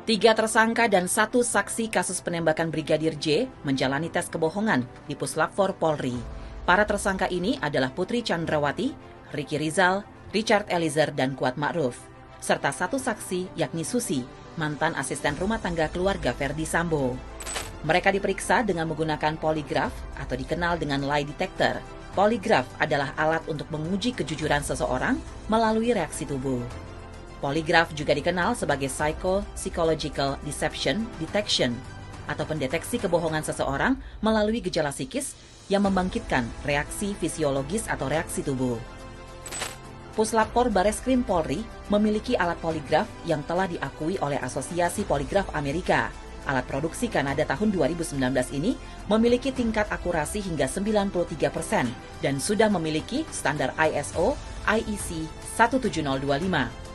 3 tersangka dan 1 saksi kasus penembakan Brigadir J menjalani tes kebohongan di Puslap 4 Polri. Para tersangka ini adalah Putri Chandrawati, Ricky Rizal, Richard Eliezer, dan Kuat Ma'ruf, serta 1 saksi yakni Susi, mantan asisten rumah tangga keluarga Ferdi Sambo. Mereka diperiksa dengan menggunakan poligraf atau dikenal dengan lie detector. Poligraf adalah alat untuk menguji kejujuran seseorang melalui reaksi tubuh. Poligraf juga dikenal sebagai psychological deception detection atau pendeteksi kebohongan seseorang melalui gejala psikis yang membangkitkan reaksi fisiologis atau reaksi tubuh. Puslap 4 Bareskrim Polri memiliki alat poligraf yang telah diakui oleh Asosiasi Poligraf Amerika. Alat produksi Kanada tahun 2019 ini memiliki tingkat akurasi hingga 93% dan sudah memiliki standar ISO IEC 17025.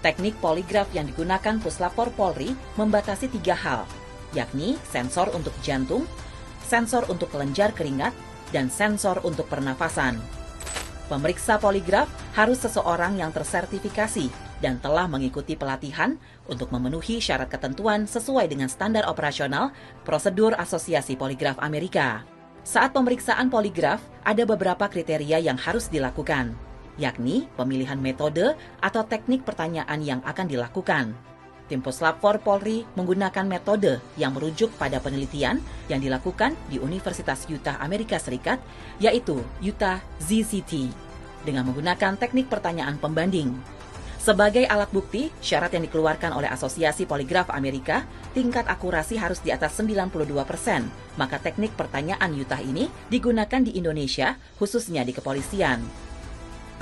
Teknik poligraf yang digunakan Puslap 4 Polri membatasi 3 hal, yakni sensor untuk jantung, sensor untuk kelenjar keringat, dan sensor untuk pernafasan. Pemeriksa poligraf harus seseorang yang tersertifikasi dan telah mengikuti pelatihan untuk memenuhi syarat ketentuan sesuai dengan standar operasional prosedur Asosiasi Poligraf Amerika. Saat pemeriksaan poligraf, ada beberapa kriteria yang harus dilakukan, yakni pemilihan metode atau teknik pertanyaan yang akan dilakukan. Tim Puslap 4 Polri menggunakan metode yang merujuk pada penelitian yang dilakukan di Universitas Utah, Amerika Serikat, yaitu Utah ZCT, dengan menggunakan teknik pertanyaan pembanding. Sebagai alat bukti, syarat yang dikeluarkan oleh Asosiasi Poligraf Amerika, tingkat akurasi harus di atas 92%, maka teknik pertanyaan Utah ini digunakan di Indonesia, khususnya di kepolisian.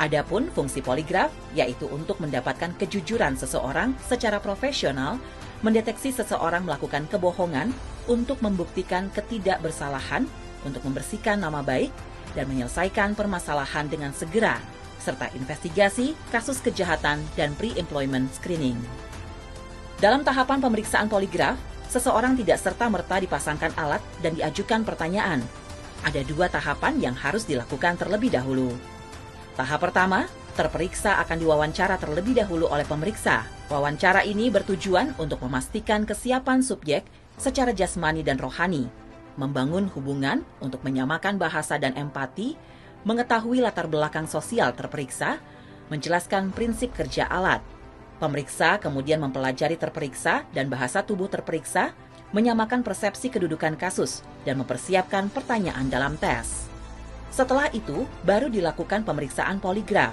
Adapun fungsi poligraf yaitu untuk mendapatkan kejujuran seseorang secara profesional, mendeteksi seseorang melakukan kebohongan untuk membuktikan ketidakbersalahan, untuk membersihkan nama baik, dan menyelesaikan permasalahan dengan segera, serta investigasi kasus kejahatan dan pre-employment screening. Dalam tahapan pemeriksaan poligraf, seseorang tidak serta-merta dipasangkan alat dan diajukan pertanyaan. Ada 2 tahapan yang harus dilakukan terlebih dahulu. Tahap pertama, terperiksa akan diwawancara terlebih dahulu oleh pemeriksa. Wawancara ini bertujuan untuk memastikan kesiapan subjek secara jasmani dan rohani, membangun hubungan untuk menyamakan bahasa dan empati, mengetahui latar belakang sosial terperiksa, menjelaskan prinsip kerja alat. Pemeriksa kemudian mempelajari terperiksa dan bahasa tubuh terperiksa, menyamakan persepsi kedudukan kasus, dan mempersiapkan pertanyaan dalam tes. Setelah itu, baru dilakukan pemeriksaan poligraf.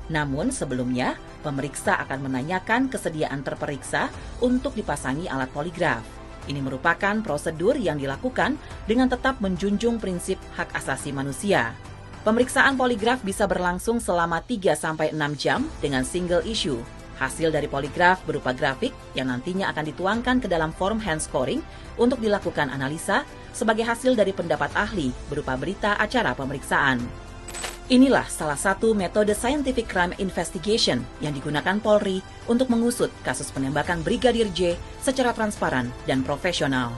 Namun sebelumnya, pemeriksa akan menanyakan kesediaan terperiksa untuk dipasangi alat poligraf. Ini merupakan prosedur yang dilakukan dengan tetap menjunjung prinsip hak asasi manusia. Pemeriksaan poligraf bisa berlangsung selama 3-6 jam dengan single issue. Hasil dari poligraf berupa grafik yang nantinya akan dituangkan ke dalam form hand scoring untuk dilakukan analisa sebagai hasil dari pendapat ahli berupa berita acara pemeriksaan. Inilah salah satu metode scientific crime investigation yang digunakan Polri untuk mengusut kasus penembakan Brigadir J secara transparan dan profesional.